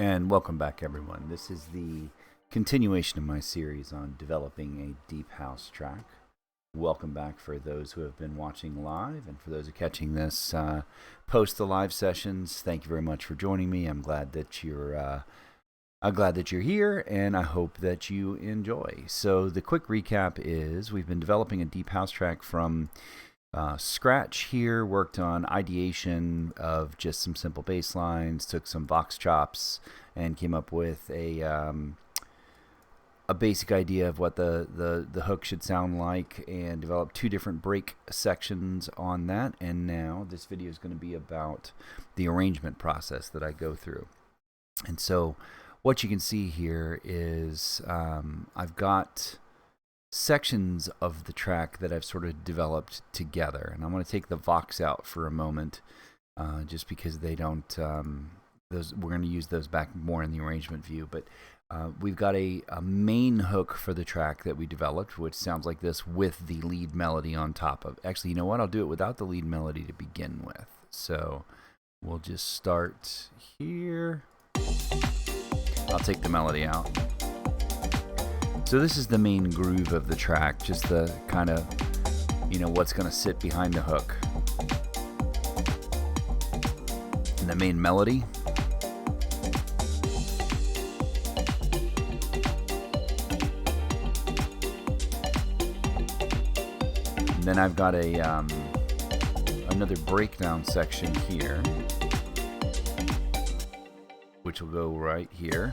And welcome back, everyone. This is the continuation of my series on developing a deep house track. Welcome back for those who have been watching live, and for those who are catching this post the live sessions. Thank you very much for joining me. I'm glad that you're here, and I hope that you enjoy. So the quick recap is we've been developing a deep house track from scratch here, worked on ideation of just some simple bass lines, took some vox chops, and came up with a basic idea of what the hook should sound like, and developed two different break sections on that. And now this video is going to be about the arrangement process that I go through. And so what you can see here is I've got sections of the track that I've sort of developed together, and I'm going to take the vox out for a moment, just because they don't. We're going to use those back more in the arrangement view, but we've got a main hook for the track that we developed, which sounds like this with the lead melody on top of. Actually, you know what? I'll do it without the lead melody to begin with. So we'll just start here. I'll take the melody out. So this is the main groove of the track, just the kind of, what's going to sit behind the hook. And the main melody. And then I've got another breakdown section here, which will go right here.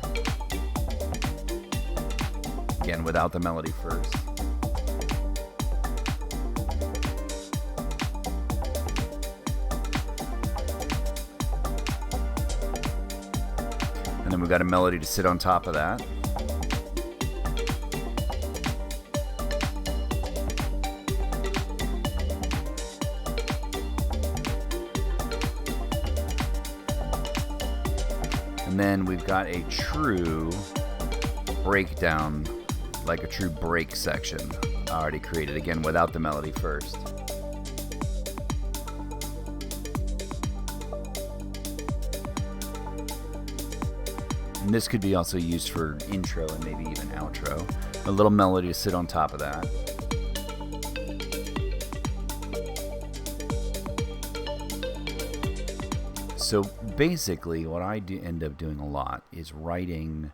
Again, without the melody first. And then we've got a melody to sit on top of that. And then we've got a true breakdown, like a true break section already created, again without the melody first. And this could be also used for intro and maybe even outro. A little melody to sit on top of that. So basically what I end up doing a lot is writing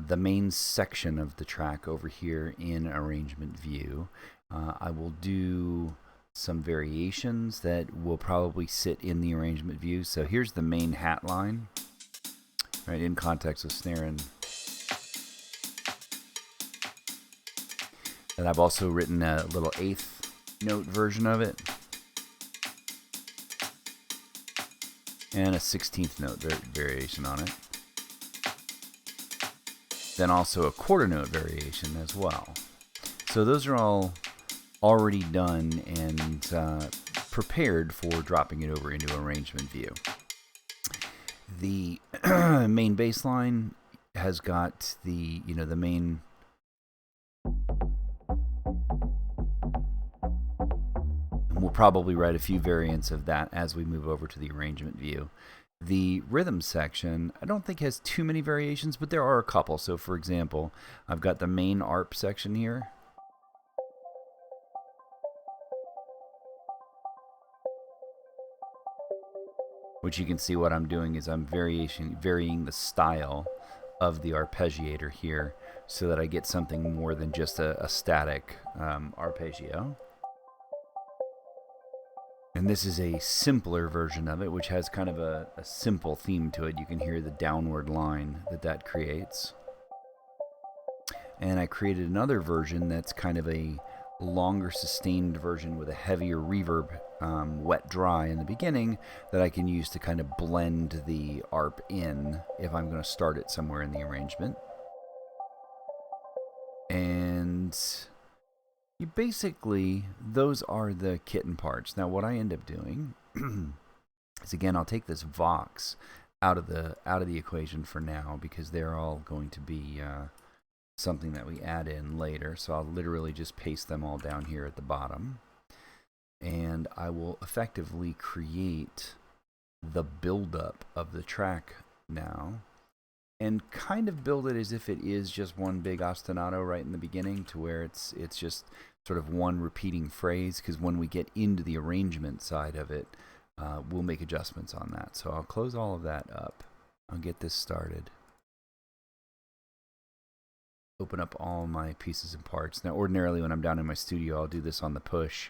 the main section of the track over here in arrangement view. I will do some variations that will probably sit in the arrangement view. So here's the main hat line, right, in context with snare, and I've also written a little eighth note version of it and a 16th note variation on it. Then also a quarter note variation as well. So those are all already done and prepared for dropping it over into arrangement view. The main bass line has got the main. We'll probably write a few variants of that as we move over to the arrangement view. The rhythm section, I don't think has too many variations, but there are a couple. So for example, I've got the main ARP section here. Which you can see what I'm doing is I'm varying the style of the arpeggiator here so that I get something more than just a static arpeggio. And this is a simpler version of it, which has kind of a simple theme to it. You can hear the downward line that creates. And I created another version that's kind of a longer sustained version with a heavier reverb, wet dry in the beginning, that I can use to kind of blend the ARP in if I'm going to start it somewhere in the arrangement. And basically, those are the kitten parts. Now, what I end up doing is, again, I'll take this vox out of the equation for now, because they're all going to be something that we add in later. So I'll literally just paste them all down here at the bottom, and I will effectively create the buildup of the track now and kind of build it as if it is just one big ostinato right in the beginning, to where it's just sort of one repeating phrase, because when we get into the arrangement side of it, we'll make adjustments on that. So I'll close all of that up. I'll get this started. Open up all my pieces and parts. Now, ordinarily when I'm down in my studio, I'll do this on the push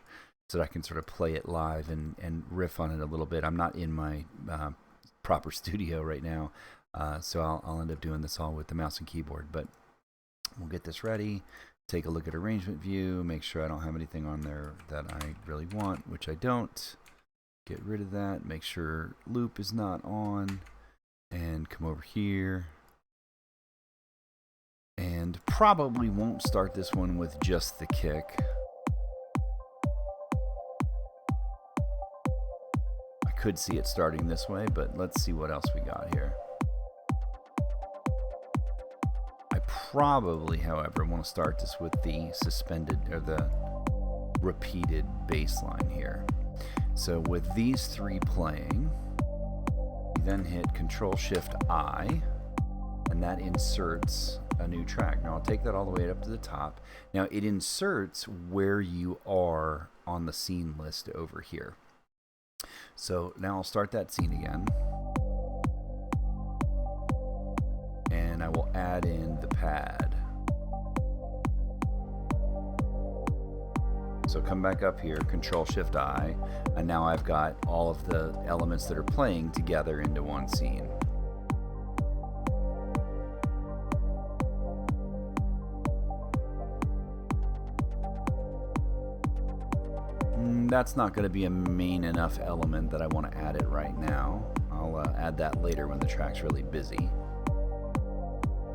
so that I can sort of play it live and riff on it a little bit. I'm not in my proper studio right now, so I'll end up doing this all with the mouse and keyboard. But we'll get this ready, take a look at arrangement view, make sure I don't have anything on there that I really want, which I don't. Get rid of that, make sure loop is not on, and come over here. And probably won't start this one with just the kick. I could see it starting this way, but let's see what else we got here. I probably, however, want to start this with the suspended, or the repeated bass line here. So with these three playing, you then hit Control-Shift-I, and that inserts a new track. Now I'll take that all the way up to the top. Now it inserts where you are on the scene list over here. So now I'll start that scene again. And I will add in the pad. So come back up here, Control-Shift-I, and now I've got all of the elements that are playing together into one scene. That's not going to be a main enough element that I want to add it right now. I'll add that later when the track's really busy.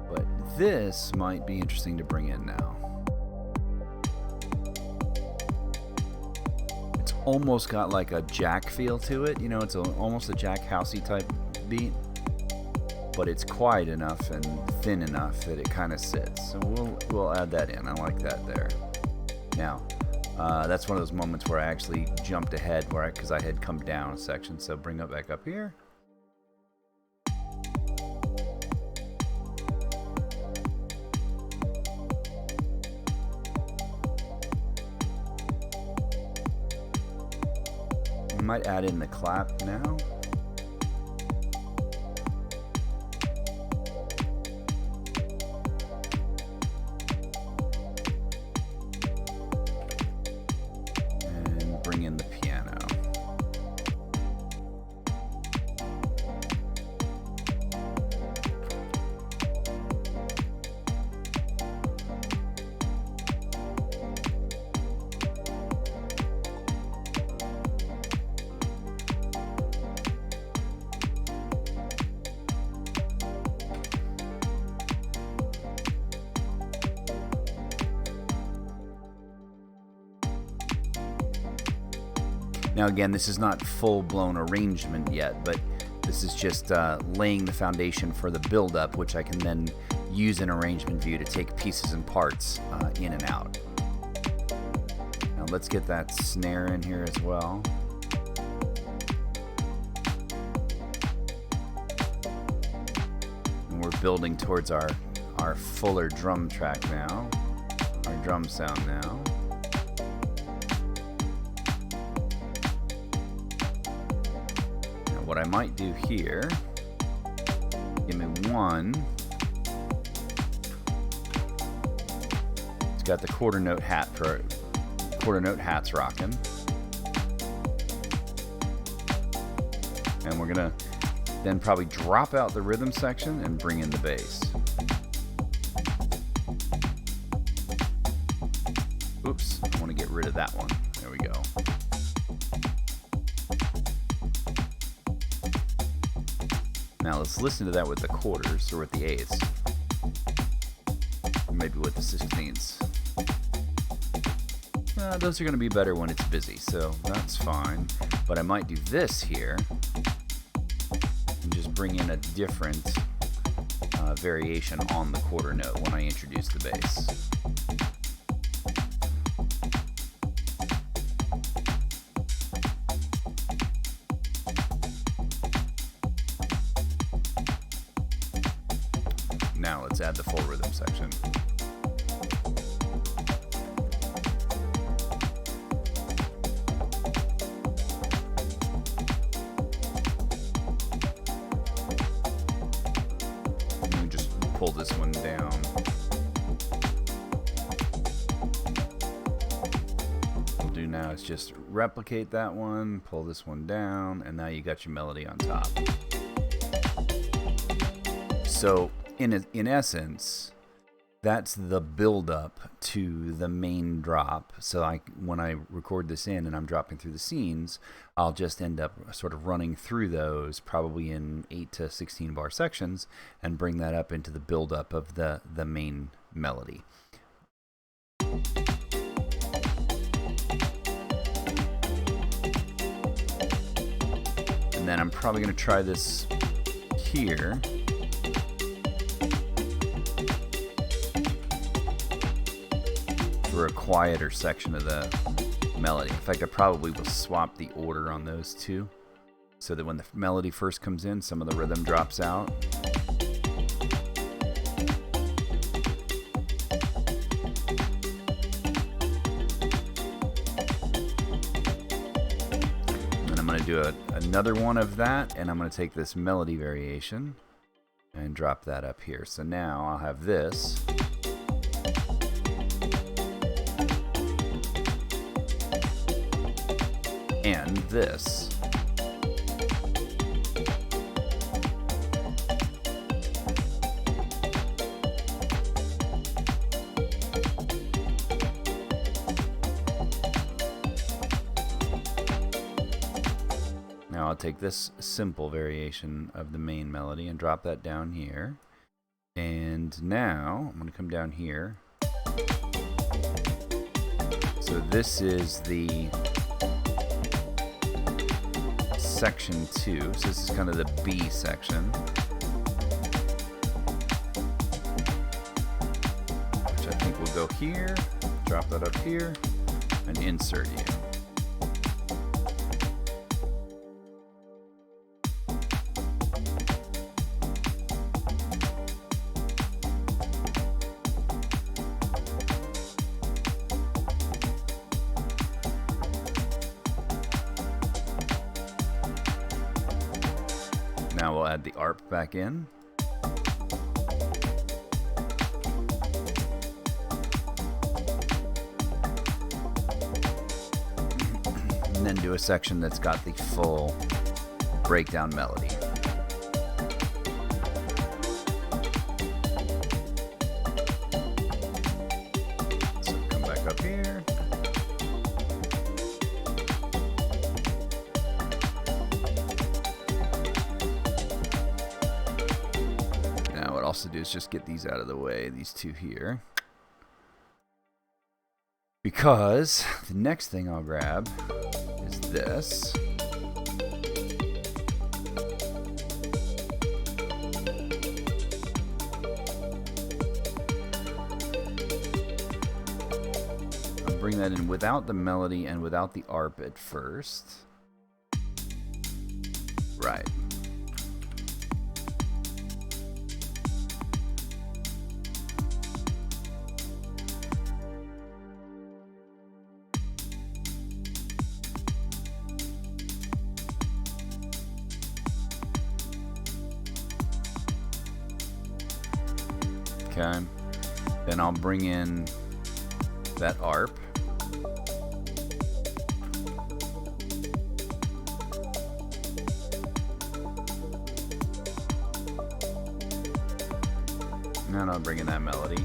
But this might be interesting to bring in now. It's almost got like a jack feel to it. You know, it's almost a jack housey type beat. But it's quiet enough and thin enough that it kind of sits. So we'll add that in. I like that there. Now, that's one of those moments where I actually jumped ahead because I had come down a section. So bring it back up here. I might add in the clap now. Bring in the piano. Now again, this is not full-blown arrangement yet, but this is just laying the foundation for the build-up, which I can then use in arrangement view to take pieces and parts in and out. Now let's get that snare in here as well. And we're building towards our fuller drum track now, our drum sound now. What I might do here, give me one. It's got the quarter note hats rocking, and we're gonna then probably drop out the rhythm section and bring in the bass. Oops, I want to get rid of that one. There we go. Now let's listen to that with the quarters, or with the eighths. Or maybe with the 16ths. Those are going to be better when it's busy, so that's fine. But I might do this here, and just bring in a different variation on the quarter note when I introduce the bass. Now let's add the full rhythm section. Let me just pull this one down. What we'll do now is just replicate that one, pull this one down, and now you got your melody on top. So in essence, that's the build-up to the main drop. So when I record this in and I'm dropping through the scenes, I'll just end up sort of running through those probably in 8 to 16 bar sections and bring that up into the build-up of the main melody. And then I'm probably going to try this here. For a quieter section of the melody. In fact, I probably will swap the order on those two so that when the melody first comes in, some of the rhythm drops out. And then I'm going to do another one of that, and I'm going to take this melody variation and drop that up here. So now I'll have this. And this. Now I'll take this simple variation of the main melody and drop that down here. And now I'm going to come down here. So this is the section 2, so this is kind of the B section, which I think will go here, drop that up here, and insert you. Now we'll add the ARP back in. And then do a section that's got the full breakdown melody. So come back up here. Also do is just get these out of the way, these two here, because the next thing I'll grab is this. I'll bring that in without the melody and without the ARP at first. Right. Okay, then I'll bring in that ARP. And then I'll bring in that melody.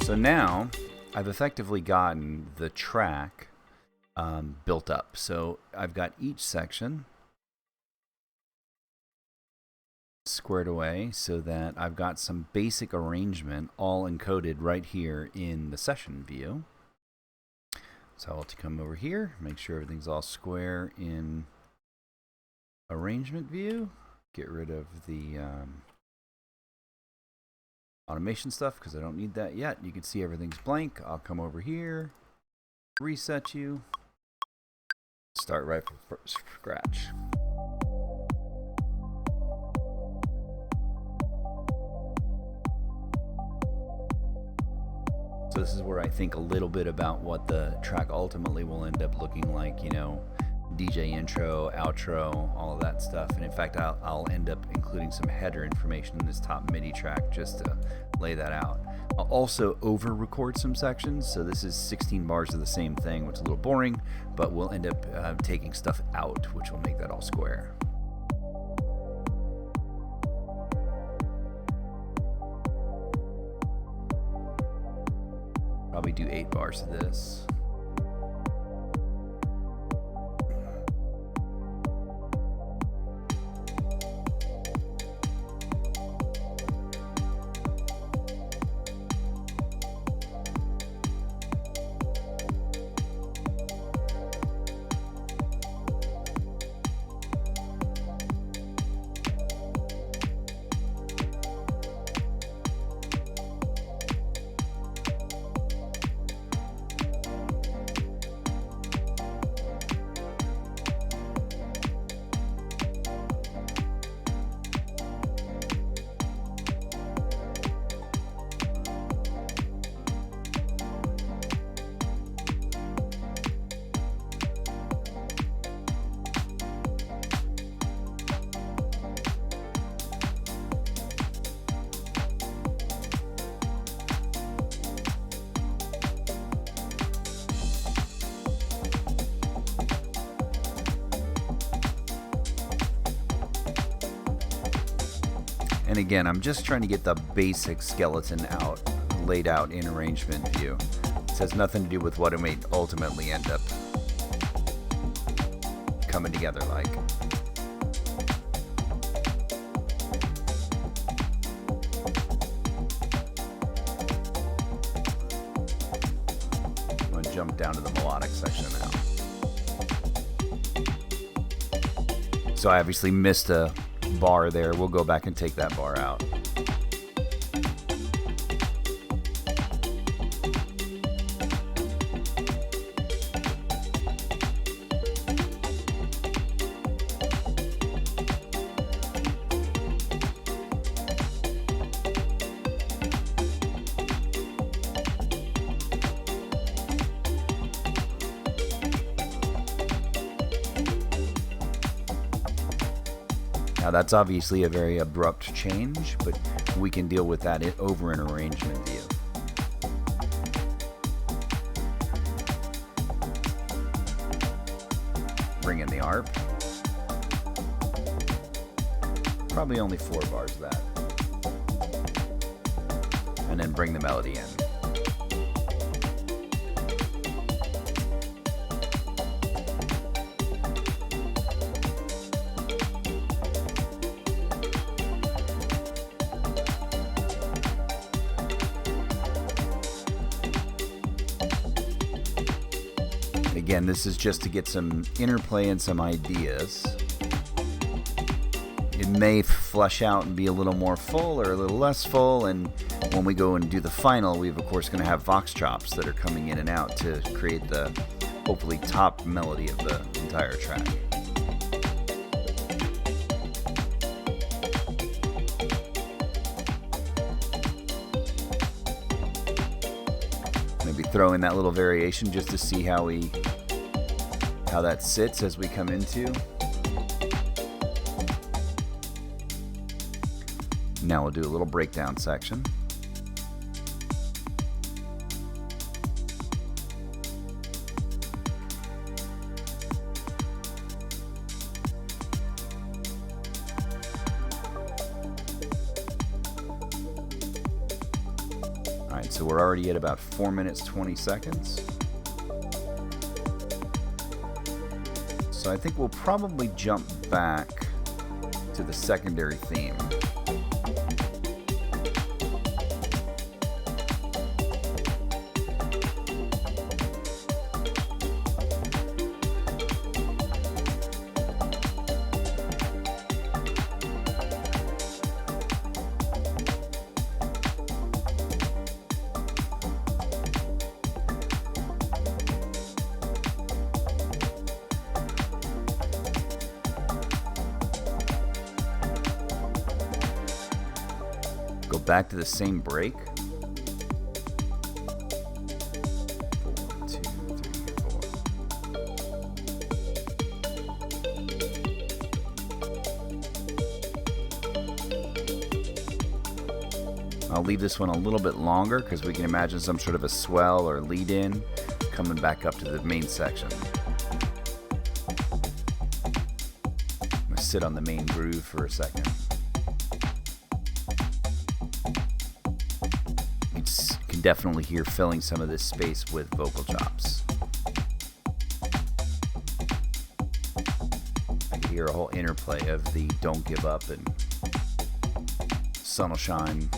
So now I've effectively gotten the track built up. So I've got each section squared away so that I've got some basic arrangement all encoded right here in the session view. So I'll come over here, make sure everything's all square in arrangement view. get rid of the automation stuff because I don't need that yet. You can see everything's blank. I'll come over here, reset you, start right from scratch. So this is where I think a little bit about what the track ultimately will end up looking like, you know, DJ intro, outro, all of that stuff. And in fact, I'll end up including some header information in this top MIDI track just to lay that out. I'll also over record some sections. So this is 16 bars of the same thing, which is a little boring, but we'll end up taking stuff out, which will make that all square. Probably do 8 bars of this. And again, I'm just trying to get the basic skeleton out, laid out in arrangement view. This has nothing to do with what it may ultimately end up coming together like. I'm going to jump down to the melodic section now. So I obviously missed a bar there. We'll go back and take that bar out. Now that's obviously a very abrupt change, but we can deal with that over an arrangement view. Bring in the ARP. Probably only 4 bars of that. And then bring the melody in. Again, this is just to get some interplay and some ideas. It may flush out and be a little more full or a little less full, and when we go and do the final, we're of course going to have vox chops that are coming in and out to create the hopefully top melody of the entire track. Maybe throw in that little variation just to see how that sits as we come into. Now we'll do a little breakdown section. All right, so we're already at about 4 minutes, 20 seconds. So I think we'll probably jump back to the secondary theme. back to the same break. 4, 2, 3, 4. I'll leave this one a little bit longer because we can imagine some sort of a swell or lead in coming back up to the main section. I'm going to sit on the main groove for a second. You can definitely hear filling some of this space with vocal chops. I can hear a whole interplay of the Don't Give Up and Sun'll Shine.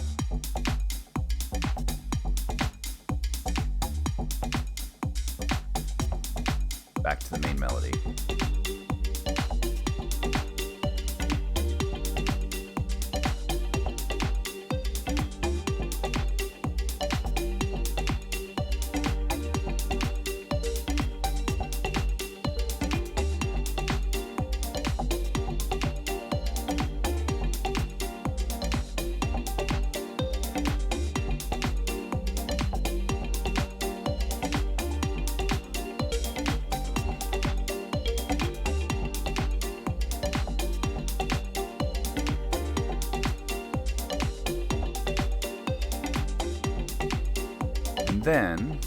Back to the main melody. Then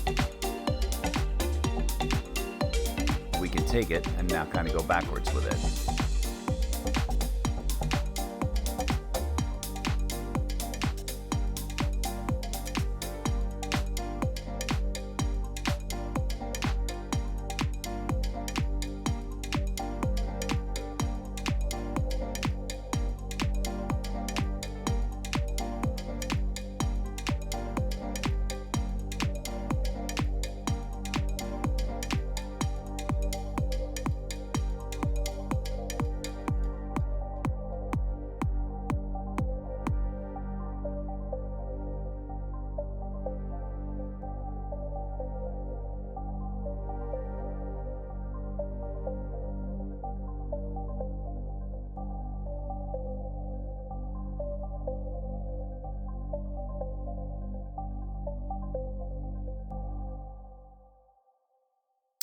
we can take it and now kind of go backwards with it.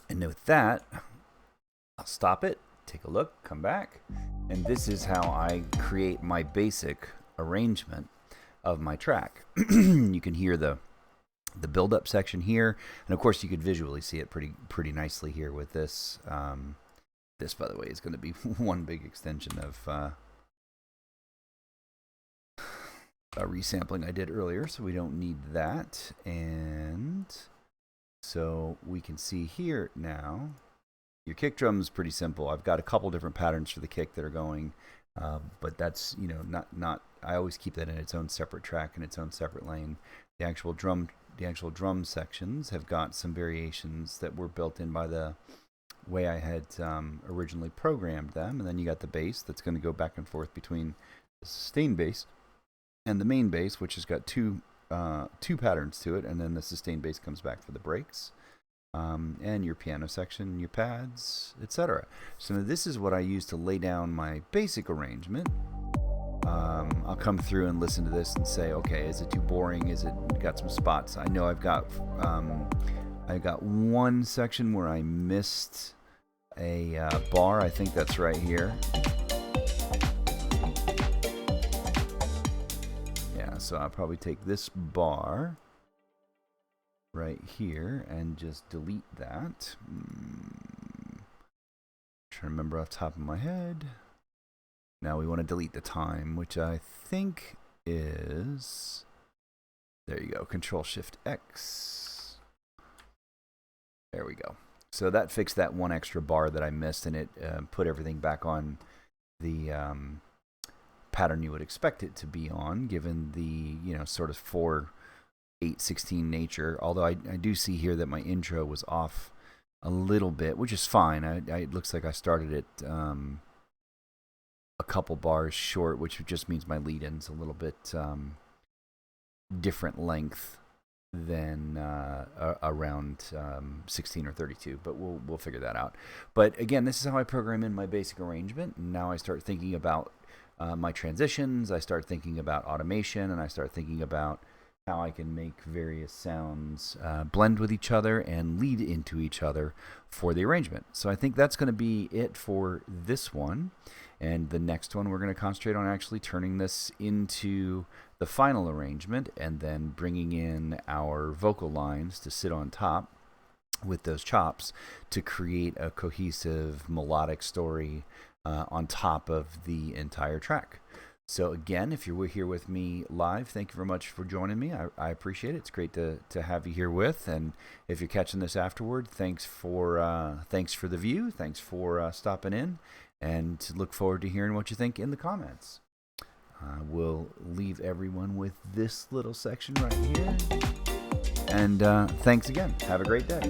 And with that, I'll stop it, take a look, come back, and this is how I create my basic arrangement of my track. You can hear the build-up section here, and of course you could visually see it pretty nicely here with this. This, by the way, is going to be one big extension of a resampling I did earlier, so we don't need that. And so we can see here now, your kick drum is pretty simple. I've got a couple different patterns for the kick that are going, but that's, you know, not. I always keep that in its own separate track and its own separate lane. The actual drum sections have got some variations that were built in by the way I had originally programmed them, and then you got the bass that's going to go back and forth between the sustain bass and the main bass, which has got two patterns to it, and then the sustained bass comes back for the breaks, and your piano section, your pads, etc. So now this is what I use to lay down my basic arrangement. I'll come through and listen to this and say, okay, is it too boring? Is it got some spots? I know I've got one section where I missed a bar. I think that's right here. So I'll probably take this bar right here and just delete that. Trying to remember off the top of my head. Now we want to delete the time, which I think is, there you go, Control-Shift-X. There we go. So that fixed that one extra bar that I missed, and it put everything back on the pattern you would expect it to be on, given the, you know, sort of 4/8/16 nature. Although I do see here that my intro was off a little bit, which is fine. It looks like I started it a couple bars short, which just means my lead-in's a little bit different length than around 16 or 32, but we'll figure that out. But again, this is how I program in my basic arrangement. And now I start thinking about my transitions, I start thinking about automation, and I start thinking about how I can make various sounds blend with each other and lead into each other for the arrangement. So I think that's going to be it for this one. And the next one, we're going to concentrate on actually turning this into the final arrangement and then bringing in our vocal lines to sit on top with those chops to create a cohesive melodic story on top of the entire track. So again, if you're here with me live, thank you very much for joining me. I appreciate it. It's great to have you here with. And if you're catching this afterward, thanks for the view. Thanks for stopping in, and look forward to hearing what you think in the comments. We'll leave everyone with this little section right here. And thanks again. Have a great day.